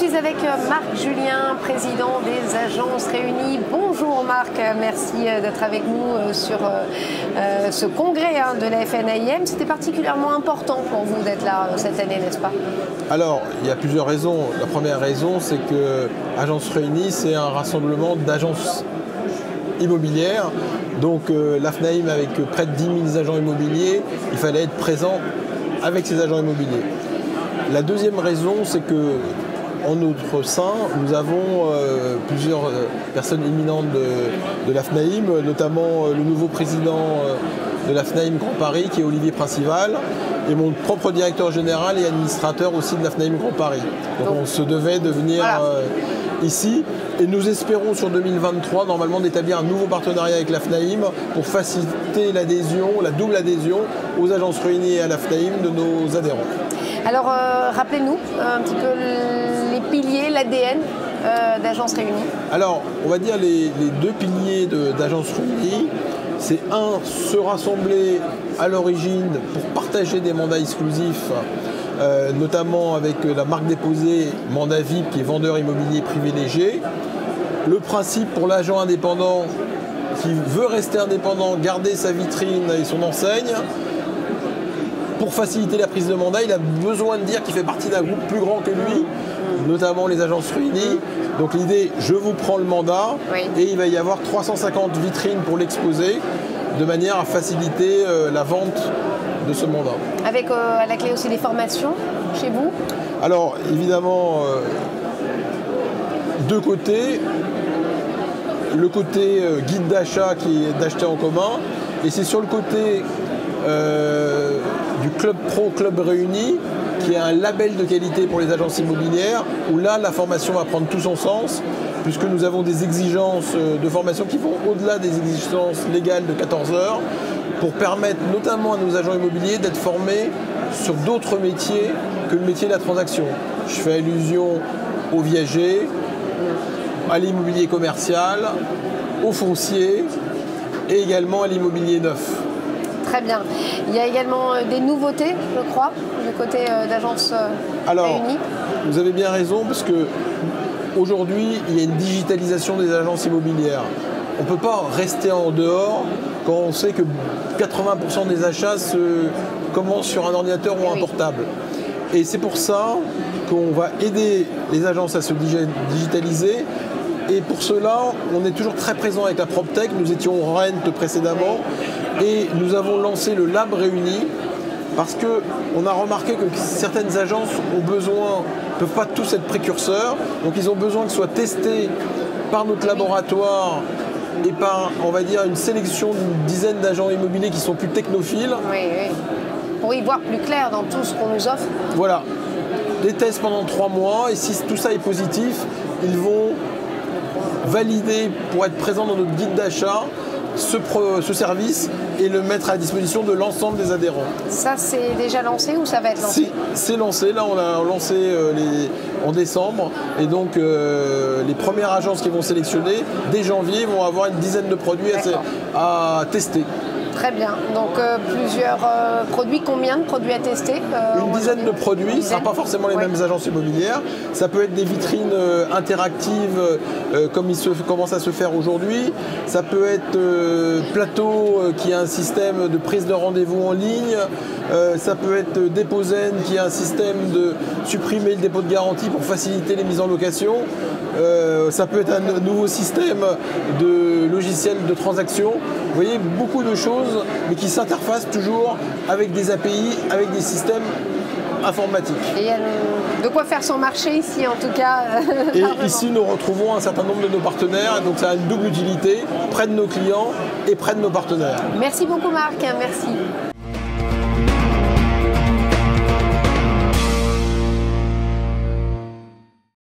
suis avec Marc Julien, président des Agences Réunies. Bonjour Marc, merci d'être avec nous sur ce congrès de la FNAIM. C'était particulièrement important pour vous d'être là cette année, n'est-ce pas? Alors, il y a plusieurs raisons. La première raison, c'est que Agences Réunies, c'est un rassemblement d'agences immobilières. Donc la FNAIM, avec près de 10 000 agents immobiliers, il fallait être présent avec ces agents immobiliers. La deuxième raison, c'est que en notre sein, nous avons plusieurs personnes éminentes de la FNAIM, notamment le nouveau président de la FNAIM Grand Paris, qui est Olivier Principal, et mon propre directeur général et administrateur aussi de la FNAIM Grand Paris. Donc on se devait de venir ici, et nous espérons sur 2023 normalement d'établir un nouveau partenariat avec la FNAIM pour faciliter l'adhésion, la double adhésion aux Agences Réunies et à la FNAIM de nos adhérents. Alors rappelez-nous un petit peu les piliers, l'ADN d'Agences Réunies. Alors on va dire les deux piliers d'Agences Réunies, c'est se rassembler à l'origine pour partager des mandats exclusifs, notamment avec la marque déposée Mandat VIP qui est vendeur immobilier privilégié. Le principe pour l'agent indépendant qui veut rester indépendant, garder sa vitrine et son enseigne. Pour faciliter la prise de mandat, il a besoin de dire qu'il fait partie d'un groupe plus grand que lui, notamment les Agences Réunies. Donc l'idée, je vous prends le mandat, et il va y avoir 350 vitrines pour l'exposer, de manière à faciliter la vente de ce mandat. Avec à la clé aussi des formations chez vous? Alors évidemment, deux côtés. Le côté guide d'achat qui est d'acheter en commun, et c'est sur le côté du Club Pro Club Réunis, qui est un label de qualité pour les agences immobilières, où là la formation va prendre tout son sens, puisque nous avons des exigences de formation qui vont au-delà des exigences légales de 14 heures, pour permettre notamment à nos agents immobiliers d'être formés sur d'autres métiers que le métier de la transaction. Je fais allusion au viager, à l'immobilier commercial, au foncier et également à l'immobilier neuf. Très bien. Il y a également des nouveautés, je crois, du côté d'Agences Réunies. Alors, vous avez bien raison, parce que aujourd'hui, il y a une digitalisation des agences immobilières. On ne peut pas rester en dehors quand on sait que 80% des achats commencent sur un ordinateur ou un portable. Et c'est pour ça qu'on va aider les agences à se digitaliser. Et pour cela, on est toujours très présent avec la PropTech. Nous étions au Rent précédemment. Et nous avons lancé le Lab Réunis parce qu'on a remarqué que certaines agences ne peuvent pas tous être précurseurs. Donc ils ont besoin que ce soit testé par notre laboratoire et par, on va dire, une sélection d'une dizaine d'agents immobiliers qui sont plus technophiles. Pour y voir plus clair dans tout ce qu'on nous offre. Voilà. Des tests pendant 3 mois, et si tout ça est positif, ils vont valider pour être présents dans notre guide d'achat ce service et le mettre à disposition de l'ensemble des adhérents. Ça, c'est déjà lancé ou ça va être lancé? C'est lancé. Là, on a lancé en décembre. Et donc, les premières agences qui vont sélectionner, dès janvier, vont avoir une dizaine de produits à tester. Très bien. Donc, plusieurs produits. Combien de produits à tester? Une dizaine de produits. Ce ne sera pas forcément les mêmes agences immobilières. Ça peut être des vitrines interactives comme il commence à se faire aujourd'hui. Ça peut être Plateau qui a un système de prise de rendez-vous en ligne. Ça peut être Déposen qui a un système de supprimer le dépôt de garantie pour faciliter les mises en location. Ça peut être un nouveau système de logiciel de transaction. Vous voyez, beaucoup de choses, mais qui s'interfacent toujours avec des API, avec des systèmes informatiques. Et il y a de quoi faire son marché ici, en tout cas. Et ici, nous retrouvons un certain nombre de nos partenaires. Donc, ça a une double utilité, près de nos clients et près de nos partenaires. Merci beaucoup, Marc. Merci.